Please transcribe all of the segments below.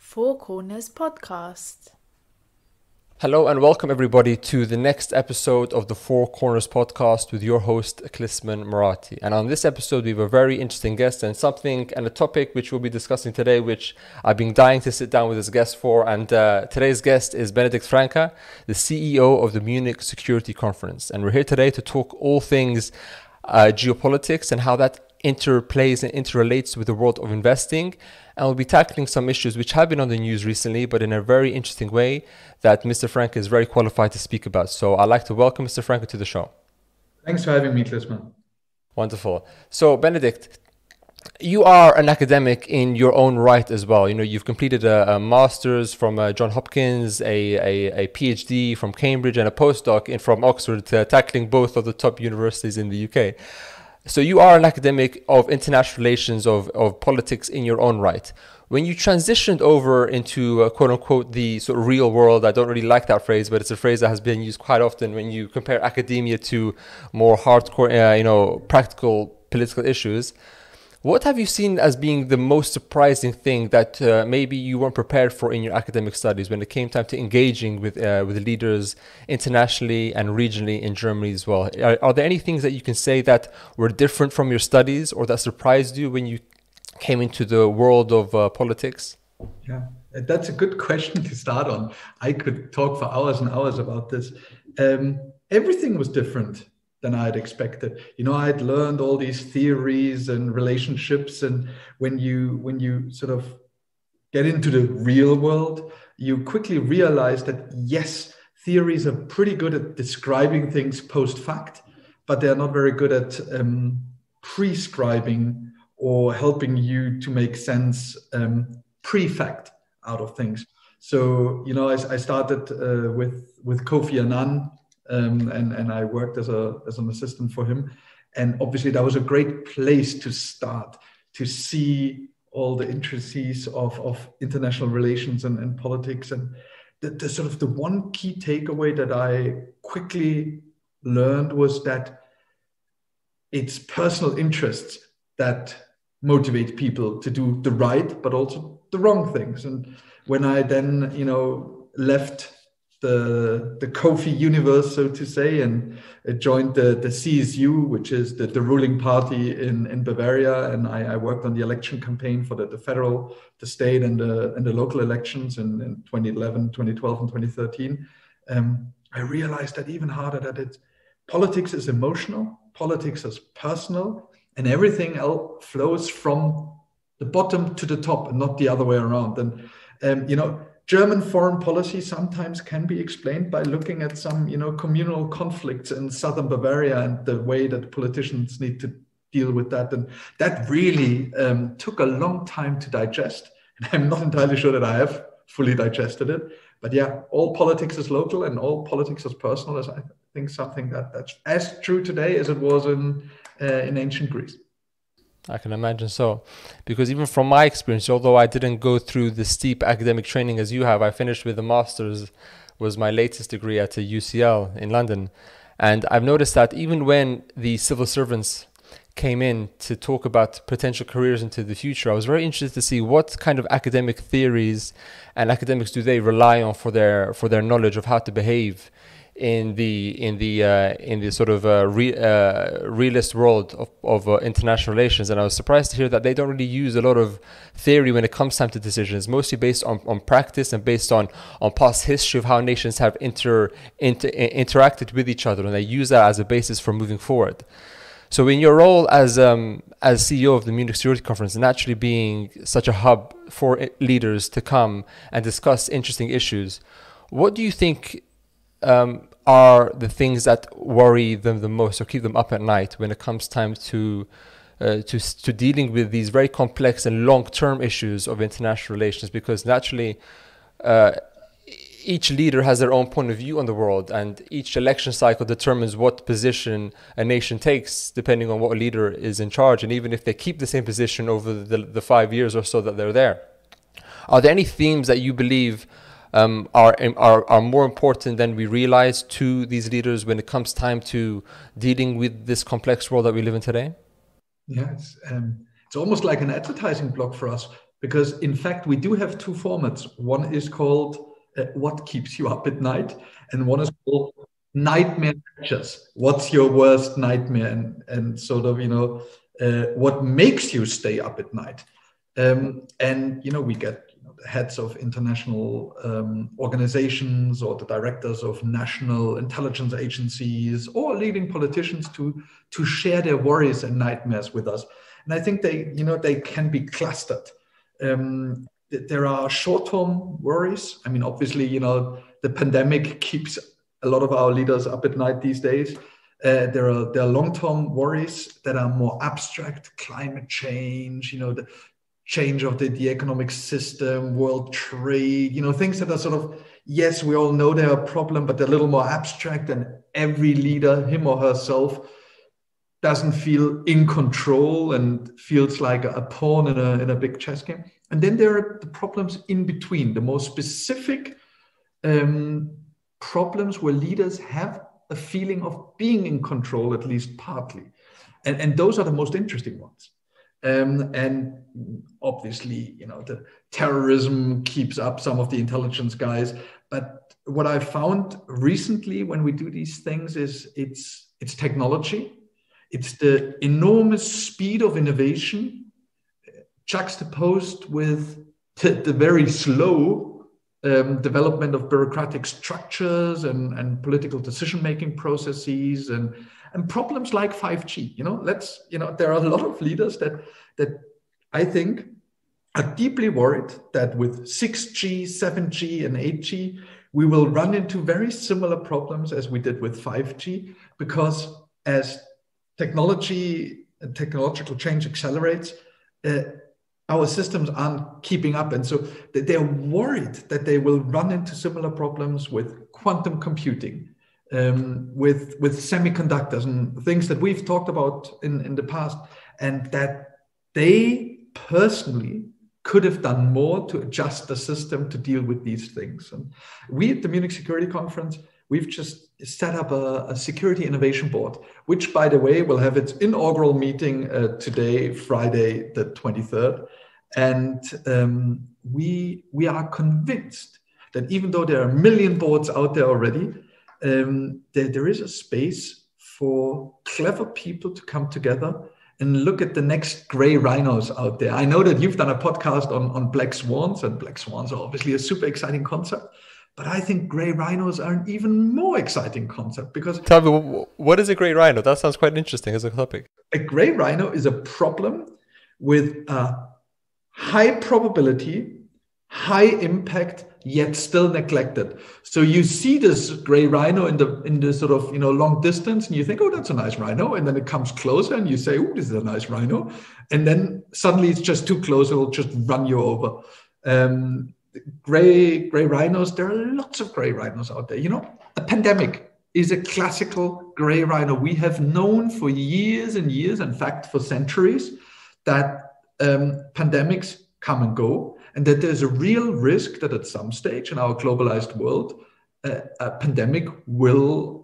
Four Corners podcast. Hello and welcome everybody to the next episode of the Four Corners podcast with your host Klisman Murati. And on this episode we have a very interesting guest and a topic which we'll be discussing today, which I've been dying to sit down with this guest for. And today's guest is Benedikt Franke, the CEO of the Munich Security Conference. And we're here today to talk all things geopolitics and how that interplays and interrelates with the world of investing. And we'll be tackling some issues which have been on the news recently, but in a very interesting way that Mr. Franke is very qualified to speak about. So I'd like to welcome Mr. Franke to the show. Thanks for having me, Klisman. Wonderful. So Benedikt, you are an academic in your own right as well. You know, you've completed a master's from Johns Hopkins, a PhD from Cambridge, and a postdoc from Oxford, tackling both of the top universities in the UK. So you are an academic of international relations, of politics in your own right. When you transitioned over into quote unquote the sort of real world, I don't really like that phrase, but it's a phrase that has been used quite often when you compare academia to more hardcore, practical political issues. What have you seen as being the most surprising thing that maybe you weren't prepared for in your academic studies when it came time to engaging with leaders internationally and regionally in Germany as well? Are there any things that you can say that were different from your studies or that surprised you when you came into the world of politics? Yeah, that's a good question to start on. I could talk for hours and hours about this. Everything was different than I had expected. You know, I had learned all these theories and relationships, and when you sort of get into the real world, you quickly realize that yes, theories are pretty good at describing things post fact, but they're not very good at prescribing or helping you to make sense pre-fact out of things. So, you know, I started with Kofi Annan, and I worked as an assistant for him. And obviously that was a great place to start, to see all the intricacies of international relations and politics. And the sort of the one key takeaway that I quickly learned was that it's personal interests that motivate people to do the right, but also the wrong things. And when I then, left the Kofi universe, so to say, and joined the CSU, which is the ruling party in Bavaria, and I worked on the election campaign for the federal, the state, and the local elections in 2011, 2012, and 2013. I realized that even harder that politics is emotional, politics is personal, and everything else flows from the bottom to the top and not the other way around. And German foreign policy sometimes can be explained by looking at some, communal conflicts in southern Bavaria and the way that politicians need to deal with that. And that really took a long time to digest. And I'm not entirely sure that I have fully digested it. But yeah, all politics is local and all politics is personal is, I think, something that's as true today as it was in ancient Greece. I can imagine so, because even from my experience, although I didn't go through the steep academic training as you have, I finished with a master's, was my latest degree at UCL in London. And I've noticed that even when the civil servants came in to talk about potential careers into the future, I was very interested to see what kind of academic theories and academics do they rely on for their knowledge of how to behave in the sort of realist world of international relations. And I was surprised to hear that they don't really use a lot of theory when it comes time to decisions, mostly based on practice and based on past history of how nations have interacted with each other, and they use that as a basis for moving forward. So in your role as CEO of the Munich Security Conference, and actually being such a hub for leaders to come and discuss interesting issues, what do you think are the things that worry them the most or keep them up at night when it comes time to dealing with these very complex and long-term issues of international relations? Because naturally, each leader has their own point of view on the world, and each election cycle determines what position a nation takes depending on what leader is in charge. And even if they keep the same position over the 5 years or so that they're there, are there any themes that you believe are more important than we realize to these leaders when it comes time to dealing with this complex world that we live in today? Yeah, it's almost like an advertising block for us. because in fact, we do have two formats. One is called What Keeps You Up at Night, and one is called Nightmare Pictures. What's your worst nightmare? And sort of, what makes you stay up at night? And, we get the heads of international organizations or the directors of national intelligence agencies or leading politicians to share their worries and nightmares with us. And I think they can be clustered. There are short-term worries. I mean, obviously, the pandemic keeps a lot of our leaders up at night these days. There are long-term worries that are more abstract: climate change, the change of the economic system, world trade, things that are sort of, yes, we all know they're a problem, but they're a little more abstract, and every leader, him or herself, doesn't feel in control and feels like a pawn in a big chess game. And then there are the problems in between, the more specific problems where leaders have a feeling of being in control, at least partly. And those are the most interesting ones. And obviously, the terrorism keeps up some of the intelligence guys. But what I found recently when we do these things is it's technology. It's the enormous speed of innovation juxtaposed with the very slow development of bureaucratic structures and political decision-making processes and problems like 5G. There are a lot of leaders that I think are deeply worried that with 6G, 7G, and 8G, we will run into very similar problems as we did with 5G, because as technology and technological change accelerates, our systems aren't keeping up. And so they're worried that they will run into similar problems with quantum computing, with semiconductors and things that we've talked about in the past, and that they personally could have done more to adjust the system to deal with these things. And we at the Munich Security Conference, we've just set up a security innovation board, which, by the way, will have its inaugural meeting today, Friday, the 23rd. And we are convinced that even though there are a million boards out there already, there is a space for clever people to come together and look at the next gray rhinos out there. I know that you've done a podcast on black swans, and black swans are obviously a super exciting concept. But I think gray rhinos are an even more exciting concept, because... Tell me, what is a gray rhino? That sounds quite interesting as a topic. A gray rhino is a problem with a high probability, high impact, yet still neglected. So you see this gray rhino in the sort of long distance, and you think, oh, that's a nice rhino, and then it comes closer, and you say, oh, this is a nice rhino, and then suddenly it's just too close; it'll just run you over. Gray rhinos. There are lots of gray rhinos out there. A pandemic is a classical gray rhino. We have known for years and years, in fact, for centuries, that pandemics come and go, and that there's a real risk that at some stage in our globalized world, a pandemic will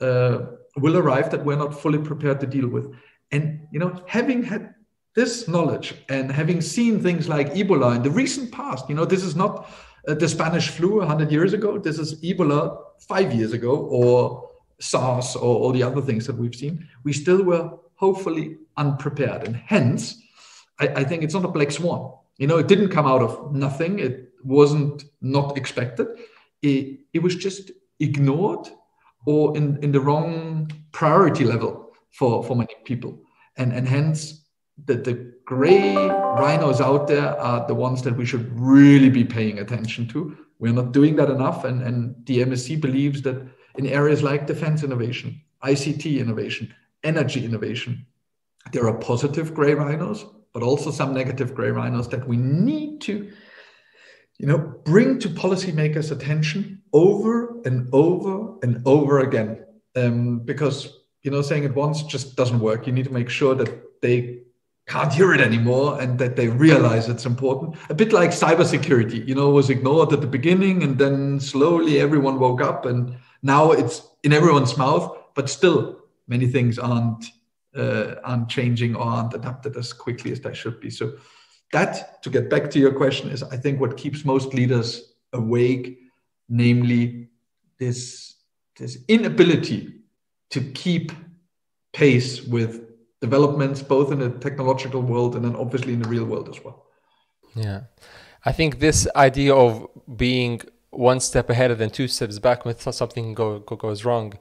arrive that we're not fully prepared to deal with. And having had this knowledge and having seen things like Ebola in the recent past, this is not the Spanish flu 100 years ago. This is Ebola 5 years ago, or SARS, or all the other things that we've seen. We still were hopefully unprepared, and hence, I think it's not a black swan. It didn't come out of nothing. It wasn't not expected. It was just ignored, or in the wrong priority level for many people, and hence the gray rhinos out there are the ones that we should really be paying attention to. We're not doing that enough, and the MSC believes that in areas like defense innovation, ICT innovation, energy innovation, there are positive gray rhinos, but also some negative gray rhinos that we need to bring to policymakers' attention over and over and over again, because saying it once just doesn't work. You need to make sure that they can't hear it anymore, and that they realize it's important. A bit like cybersecurity, was ignored at the beginning, and then slowly everyone woke up, and now it's in everyone's mouth, but still many things aren't changing or aren't adapted as quickly as they should be. So that, to get back to your question, is I think what keeps most leaders awake, namely this inability to keep pace with developments, both in the technological world and then obviously in the real world as well. Yeah. I think this idea of being one step ahead and then two steps back when something goes wrong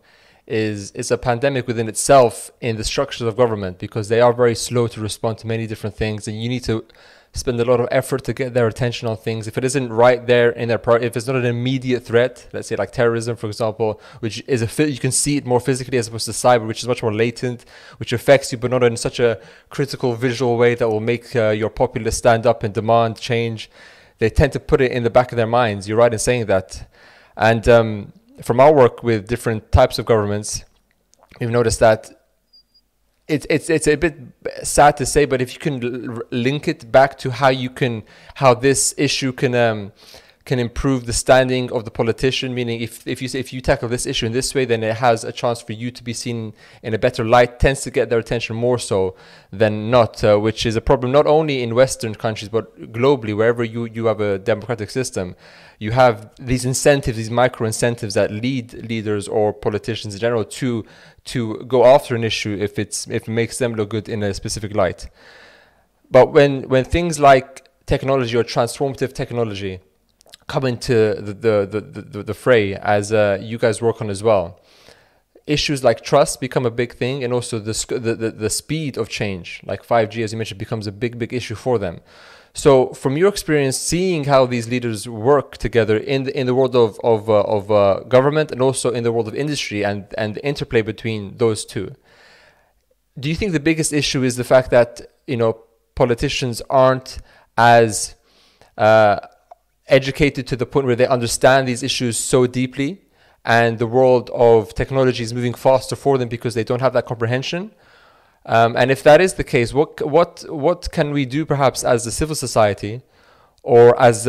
is a pandemic within itself in the structures of government, because they are very slow to respond to many different things, and you need to spend a lot of effort to get their attention on things. If it isn't right there in their part, if it's not an immediate threat, let's say like terrorism, for example, which is you can see it more physically as opposed to cyber, which is much more latent, which affects you, but not in such a critical visual way that will make your populace stand up and demand change. They tend to put it in the back of their minds. You're right in saying that. And from our work with different types of governments, we've noticed that it's a bit sad to say, but if you can link it back to how this issue can improve the standing of the politician, meaning if you tackle this issue in this way, then it has a chance for you to be seen in a better light, tends to get their attention more so than not, which is a problem not only in Western countries, but globally, wherever you have a democratic system. You have these incentives, these micro incentives that lead leaders or politicians in general to go after an issue if it makes them look good in a specific light. But when things like technology or transformative technology come into the fray, as you guys work on as well, issues like trust become a big thing, and also the speed of change, like 5G, as you mentioned, becomes a big issue for them. So from your experience, seeing how these leaders work together in the world of government and also in the world of industry and the interplay between those two, do you think the biggest issue is the fact that politicians aren't as educated to the point where they understand these issues so deeply, and the world of technology is moving faster for them because they don't have that comprehension? And if that is the case, what can we do perhaps as a civil society, or as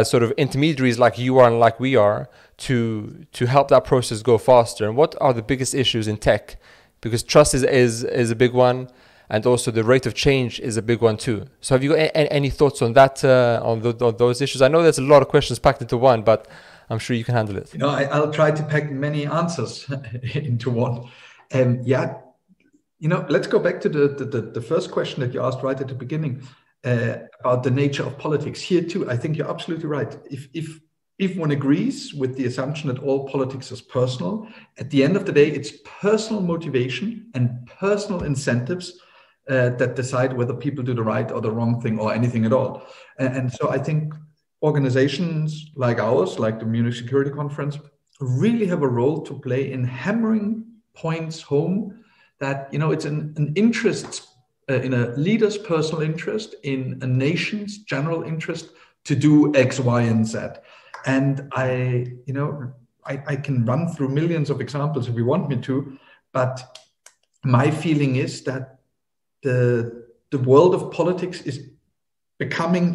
sort of intermediaries like you are and like we are, to help that process go faster? And what are the biggest issues in tech? Because trust is a big one, and also the rate of change is a big one too. So have you got any thoughts on that, on those issues? I know there's a lot of questions packed into one, but I'm sure you can handle it. I'll try to pack many answers into one. Let's go back to the first question that you asked right at the beginning about the nature of politics. Here too, I think you're absolutely right. If one agrees with the assumption that all politics is personal, at the end of the day, it's personal motivation and personal incentives that decide whether people do the right or the wrong thing or anything at all. And so I think organizations like ours, like the Munich Security Conference, really have a role to play in hammering points home that, it's an interest in a leader's personal interest, in a nation's general interest to do X, Y, and Z. And I can run through millions of examples if you want me to, but my feeling is that the world of politics is becoming,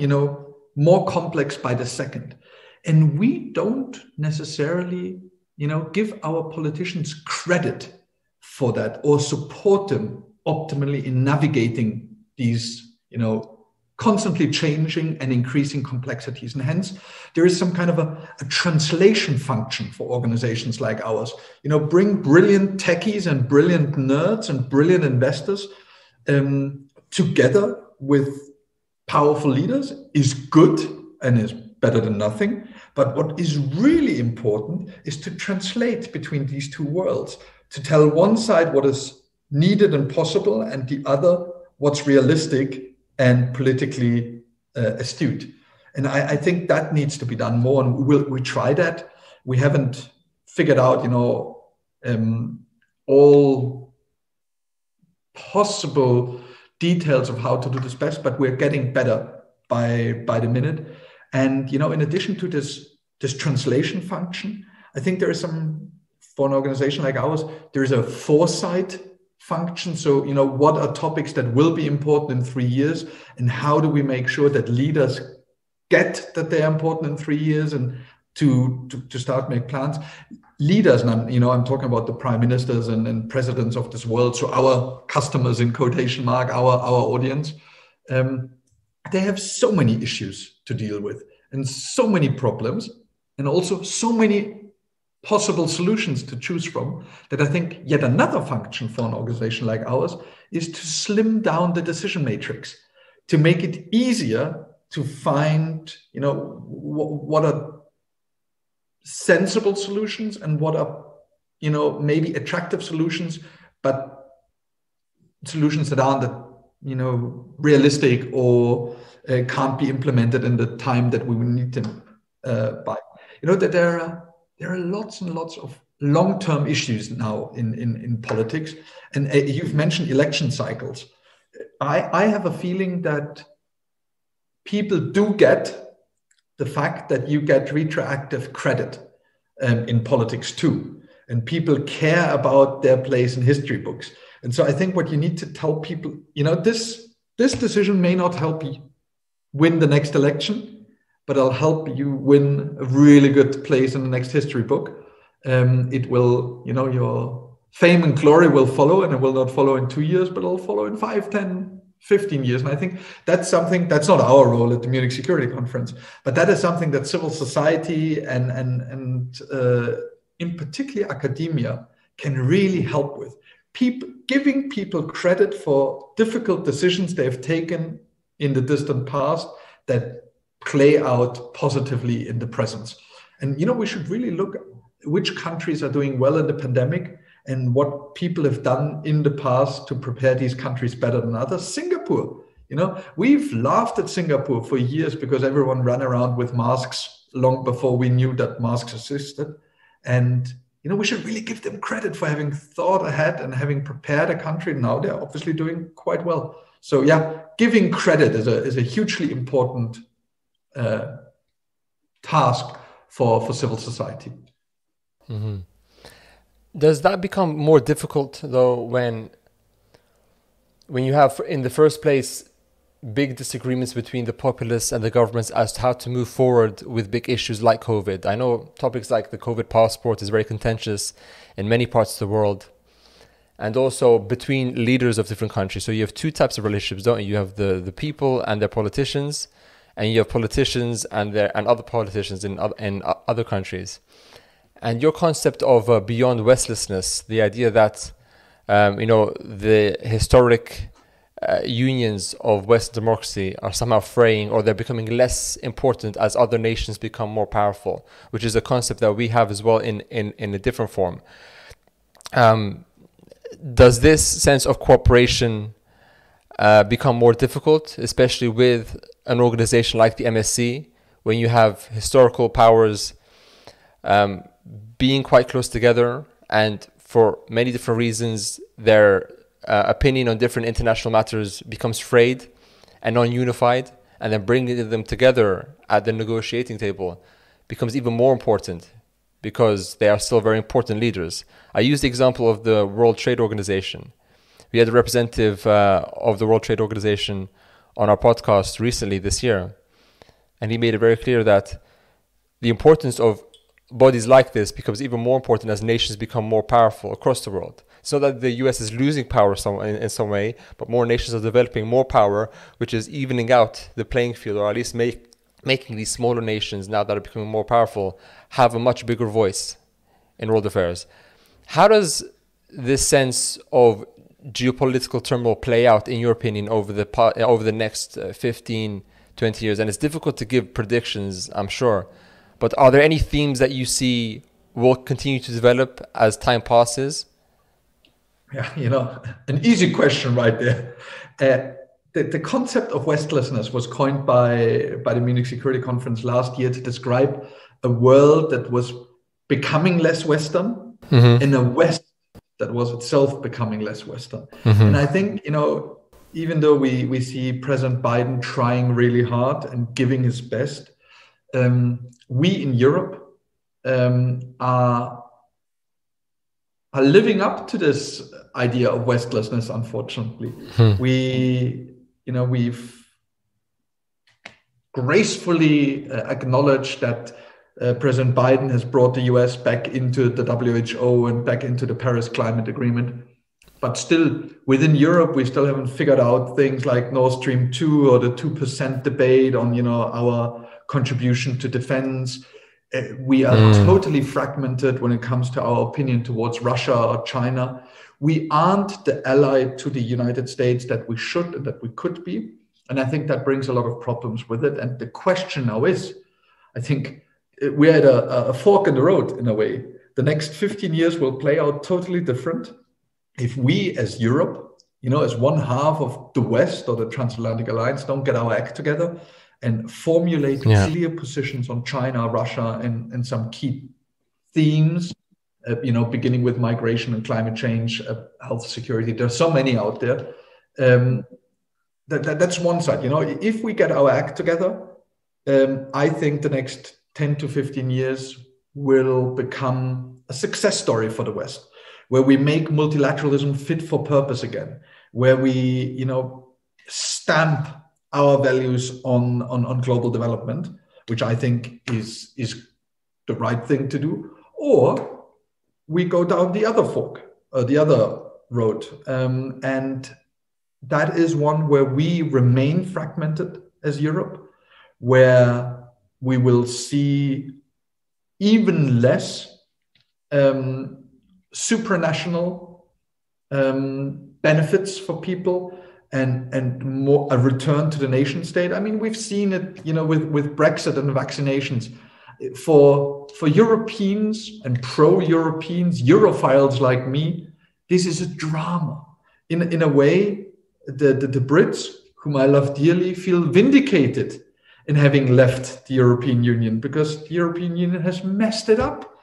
more complex by the second. And we don't necessarily, give our politicians credit for that or support them optimally in navigating these, constantly changing and increasing complexities. And hence, there is some kind of a translation function for organizations like ours. Bring brilliant techies and brilliant nerds and brilliant investors together with powerful leaders is good and is better than nothing. But what is really important is to translate between these two worlds, to tell one side what is needed and possible, and the other what's realistic and politically astute. And I think that needs to be done more, and we try that. We haven't figured out, all possible details of how to do this best, but we're getting better by the minute. And in addition to this translation function, I think there is for an organization like ours, there is a foresight function. So, what are topics that will be important in 3 years, and how do we make sure that leaders get that they're important in 3 years, and to start make plans. Leaders, and I'm talking about the prime ministers and presidents of this world, so our customers in quotation mark, our audience. they have so many issues to deal with and so many problems and also so many possible solutions to choose from, that I think yet another function for an organization like ours is to slim down the decision matrix, to make it easier to find, what are sensible solutions and what are, maybe attractive solutions, but solutions that aren't, realistic or can't be implemented in the time that we will need them by. That there are lots and lots of long-term issues now in politics. And you've mentioned election cycles. I have a feeling that people do get the fact that you get retroactive credit in politics too. And people care about their place in history books. And so I think what you need to tell people, this decision may not help you win the next election, but it'll help you win a really good place in the next history book. It will, your fame and glory will follow, and it will not follow in 2 years, but it'll follow in 5, 10, 15 years. And I think that's something, that's not our role at the Munich Security Conference, but that is something that civil society and in particular academia can really help with. Giving people credit for difficult decisions they've taken in the distant past that play out positively in the present. And, we should really look at which countries are doing well in the pandemic and what people have done in the past to prepare these countries better than others. Singapore, we've laughed at Singapore for years because everyone ran around with masks long before we knew that masks existed. And, we should really give them credit for having thought ahead and having prepared a country. Now they're obviously doing quite well. So yeah, giving credit is a hugely important task for civil society. Mm-hmm. Does that become more difficult though when you have in the first place big disagreements between the populace and the governments as to how to move forward with big issues like COVID? I know topics like the COVID passport is very contentious in many parts of the world, and also between leaders of different countries. So you have two types of relationships, don't you? You have the people and their politicians, and you have politicians and other politicians in other countries. And your concept of beyond restlessness, the idea that the historic unions of Western democracy are somehow fraying, or they're becoming less important as other nations become more powerful, which is a concept that we have as well in a different form. Does this sense of cooperation become more difficult, especially with an organization like the MSC, when you have historical powers being quite close together, and for many different reasons, their opinion on different international matters becomes frayed and non-unified, and then bringing them together at the negotiating table becomes even more important because they are still very important leaders. I use the example of the World Trade Organization. We had a representative of the World Trade Organization on our podcast recently this year, and he made it very clear that the importance of bodies like this becomes even more important as nations become more powerful across the world. It's not that the US is losing power in some way, but more nations are developing more power, which is evening out the playing field, or at least making these smaller nations, now that are becoming more powerful, have a much bigger voice in world affairs. How does this sense of geopolitical turmoil play out, in your opinion, over the next 15, 20 years? And it's difficult to give predictions, I'm sure, but are there any themes that you see will continue to develop as time passes? Yeah, an easy question right there. The concept of restlessness was coined by the Munich Security Conference last year to describe a world that was becoming less Western, and a West that was itself becoming less Western. And I think, even though we see President Biden trying really hard and giving his best, we in Europe are living up to this idea of restlessness, unfortunately. We've gracefully acknowledged that President Biden has brought the US back into the WHO and back into the Paris Climate Agreement. But still, within Europe, we still haven't figured out things like Nord Stream 2 or the 2% debate on, our contribution to defense. We are totally fragmented when it comes to our opinion towards Russia or China. We aren't the ally to the United States that we should and that we could be. And I think that brings a lot of problems with it. And the question now is, I think we're at a fork in the road in a way. The next 15 years will play out totally different. If we as Europe, as one half of the West or the transatlantic alliance, don't get our act together and formulate clear positions on China, Russia, and some key themes, beginning with migration and climate change, health security. There's so many out there. That's one side. If we get our act together, I think the next 10 to 15 years will become a success story for the West, where we make multilateralism fit for purpose again, where we, stamp our values on global development, which I think is the right thing to do, or we go down the other fork, the other road. And that is one where we remain fragmented as Europe, where we will see even less supranational benefits for people and more a return to the nation state. I mean, we've seen it, with Brexit and vaccinations. For Europeans and pro-Europeans, Europhiles like me, this is a drama. In a way, the Brits, whom I love dearly, feel vindicated in having left the European Union because the European Union has messed it up.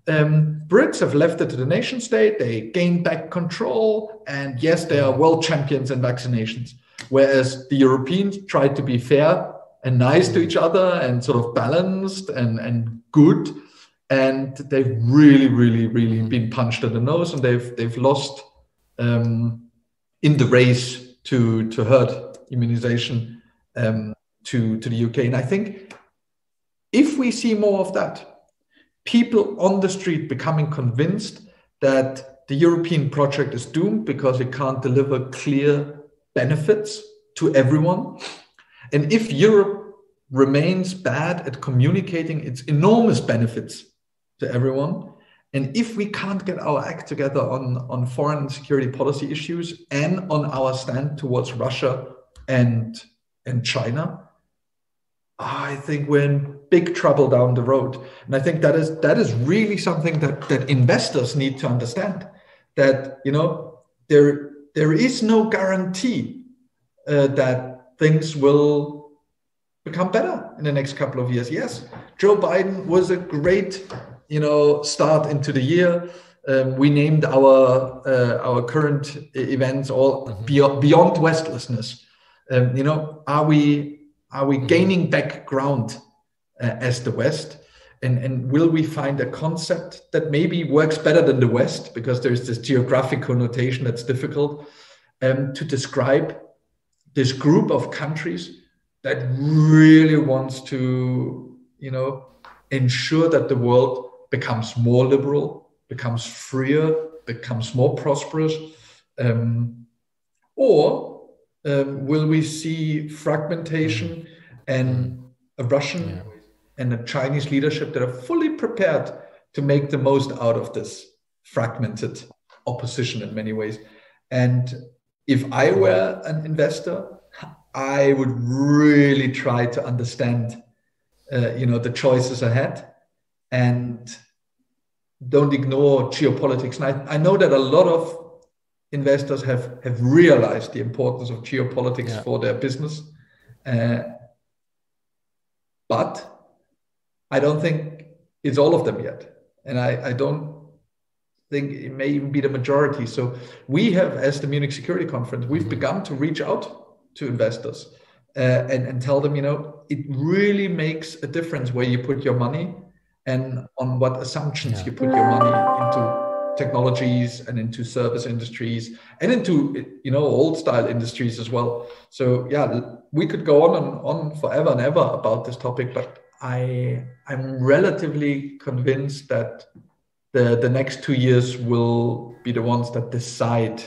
Brits have left it to the nation state. They gained back control. And yes, they are world champions in vaccinations. Whereas the Europeans tried to be fair and nice to each other and sort of balanced and good. And they've really, really, really been punched in the nose, and they've lost in the race to herd immunization to the UK. And I think if we see more of that, people on the street becoming convinced that the European project is doomed because it can't deliver clear benefits to everyone. And if Europe remains bad at communicating its enormous benefits to everyone, and if we can't get our act together on foreign and security policy issues and on our stand towards Russia and China, I think we're in big trouble down the road. And I think that is really something that investors need to understand, that there is no guarantee that things will become better in the next couple of years. Yes, Joe Biden was a great start into the year. We named our current events all beyond restlessness. Are we gaining back ground as the West? And will we find a concept that maybe works better than the West, because there's this geographic connotation that's difficult to describe this group of countries that really wants to, ensure that the world becomes more liberal, becomes freer, becomes more prosperous, or will we see fragmentation and a Russian and a Chinese leadership that are fully prepared to make the most out of this fragmented opposition in many ways? And if I were an investor, I would really try to understand, the choices ahead, and don't ignore geopolitics. And I know that a lot of investors have realized the importance of geopolitics for their business. But I don't think it's all of them yet. And I don't think it may even be the majority. So we have, as the Munich Security Conference, we've begun to reach out to investors and tell them, it really makes a difference where you put your money and on what assumptions you put your money into technologies and into service industries and into, old style industries as well. So we could go on and on forever and ever about this topic, but I'm relatively convinced that the next 2 years will be the ones that decide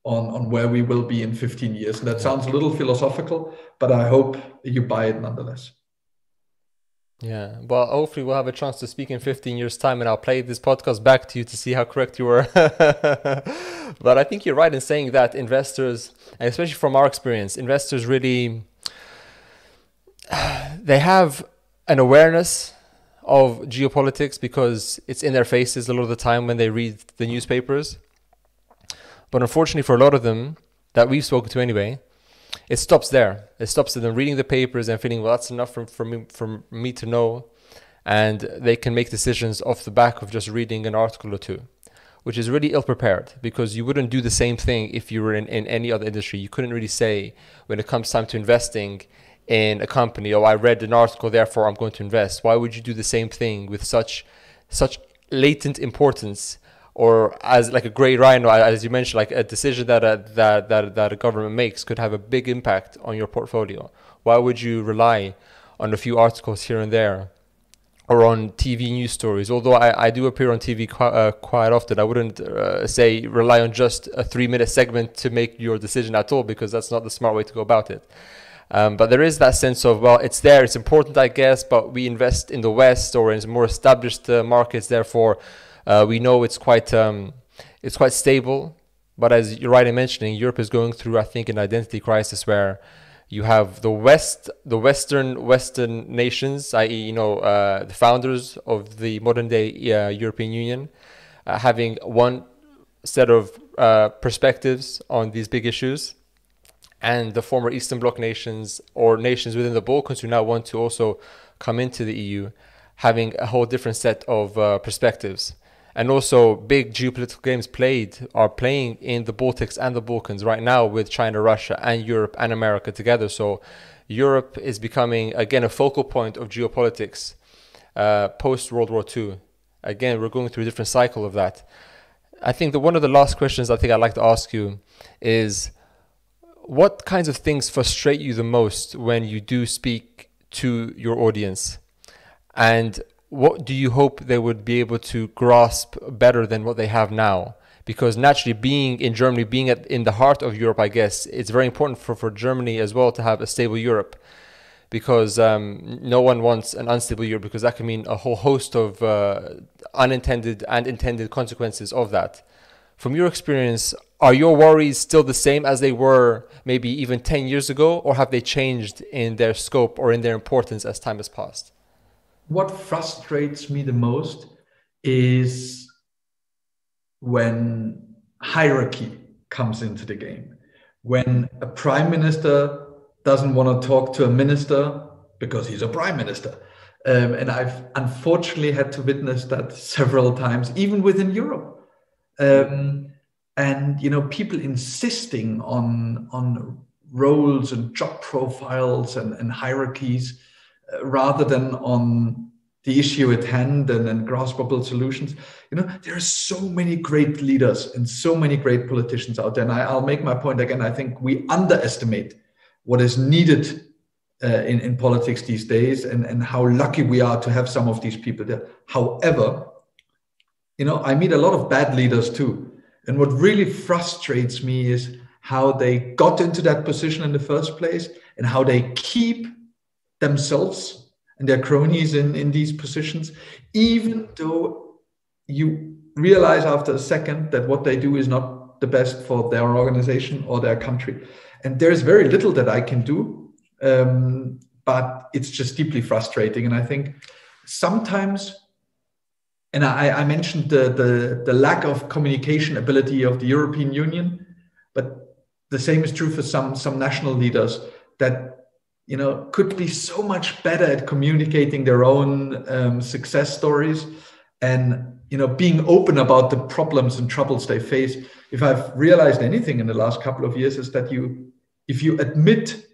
on where we will be in 15 years. And that sounds a little philosophical, but I hope you buy it nonetheless. Yeah, well, hopefully we'll have a chance to speak in 15 years' time, and I'll play this podcast back to you to see how correct you were. But I think you're right in saying that investors, and especially from our experience, investors really, they have an awareness of geopolitics because it's in their faces a lot of the time when they read the newspapers. But unfortunately for a lot of them that we've spoken to anyway, it stops there. It stops them reading the papers and feeling, well, that's enough for me to know. And they can make decisions off the back of just reading an article or two, which is really ill-prepared, because you wouldn't do the same thing if you were in any other industry. You couldn't really say, when it comes time to investing in a company, oh, I read an article, therefore I'm going to invest. Why would you do the same thing with such latent importance? Or as like a gray rhino, as you mentioned, like a decision that a government makes could have a big impact on your portfolio. Why would you rely on a few articles here and there, or on TV news stories? Although I do appear on TV quite often, I wouldn't say rely on just a 3-minute segment to make your decision at all, because that's not the smart way to go about it. But there is that sense of, well, it's there, it's important, I guess, but we invest in the West or in more established markets, therefore we know it's quite stable. But as you're right in mentioning, Europe is going through, I think, an identity crisis where you have the Western nations, i.e., the founders of the modern day European Union, having one set of perspectives on these big issues, and the former Eastern Bloc nations or nations within the Balkans who now want to also come into the EU, having a whole different set of perspectives. And also big geopolitical games are playing in the Baltics and the Balkans right now, with China, Russia, and Europe and America together. So Europe is becoming, again, a focal point of geopolitics post-World War II. Again, we're going through a different cycle of that. I think that one of the last questions I think I'd like to ask you is, what kinds of things frustrate you the most when you do speak to your audience? And what do you hope they would be able to grasp better than what they have now? Because naturally, being in Germany, being in the heart of Europe, I guess, it's very important for Germany as well to have a stable Europe. Because no one wants an unstable Europe, because that can mean a whole host of unintended and intended consequences of that. From your experience, are your worries still the same as they were maybe even 10 years ago, or have they changed in their scope or in their importance as time has passed? What frustrates me the most is when hierarchy comes into the game. When a prime minister doesn't want to talk to a minister because he's a prime minister. And I've unfortunately had to witness that several times, even within Europe. And, people insisting on roles and job profiles and hierarchies, rather than on the issue at hand and graspable solutions. There are so many great leaders and so many great politicians out there. And I'll make my point again. I think we underestimate what is needed in politics these days, and how lucky we are to have some of these people there. However, I meet a lot of bad leaders too. And what really frustrates me is how they got into that position in the first place, and how they keep themselves and their cronies in these positions, even though you realize after a second that what they do is not the best for their organization or their country. And there's very little that I can do, but it's just deeply frustrating. And I think sometimes, and I mentioned the lack of communication ability of the European Union, but the same is true for some national leaders that could be so much better at communicating their own success stories, and being open about the problems and troubles they face. If I've realized anything in the last couple of years, is that if you admit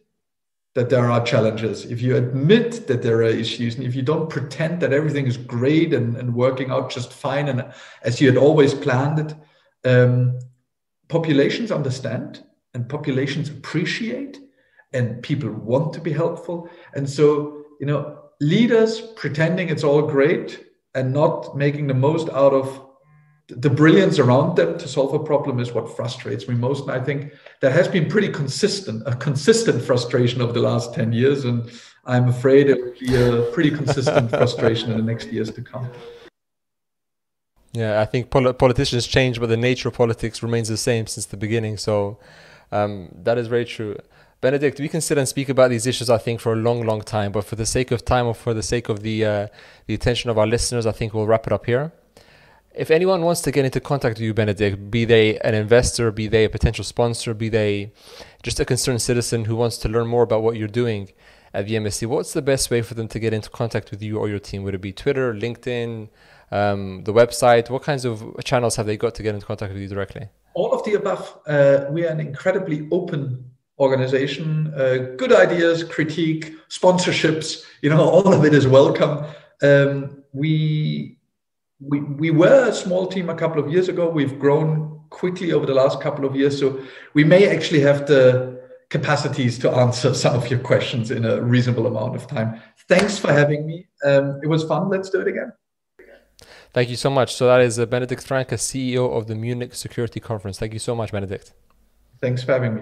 that there are challenges, if you admit that there are issues, and if you don't pretend that everything is great and working out just fine and as you had always planned it, populations understand and populations appreciate, and people want to be helpful. And so, leaders pretending it's all great and not making the most out of the brilliance around them to solve a problem is what frustrates me most. And I think that has been pretty consistent, a consistent frustration over the last 10 years. And I'm afraid it will be a pretty consistent frustration in the next years to come. Yeah, I think politicians change, but the nature of politics remains the same since the beginning. So that is very true. Benedikt, we can sit and speak about these issues, I think, for a long, long time. But for the sake of time, or for the sake of the attention of our listeners, I think we'll wrap it up here. If anyone wants to get into contact with you, Benedikt, be they an investor, be they a potential sponsor, be they just a concerned citizen who wants to learn more about what you're doing at the MSc, what's the best way for them to get into contact with you or your team? Would it be Twitter, LinkedIn, the website? What kinds of channels have they got to get into contact with you directly? All of the above. We are an incredibly open organization. Good ideas, critique, sponsorships, all of it is welcome. We were a small team a couple of years ago. We've grown quickly over the last couple of years. So we may actually have the capacities to answer some of your questions in a reasonable amount of time. Thanks for having me. It was fun. Let's do it again. Thank you so much. So that is Benedikt Franke, CEO of the Munich Security Conference. Thank you so much, Benedikt. Thanks for having me.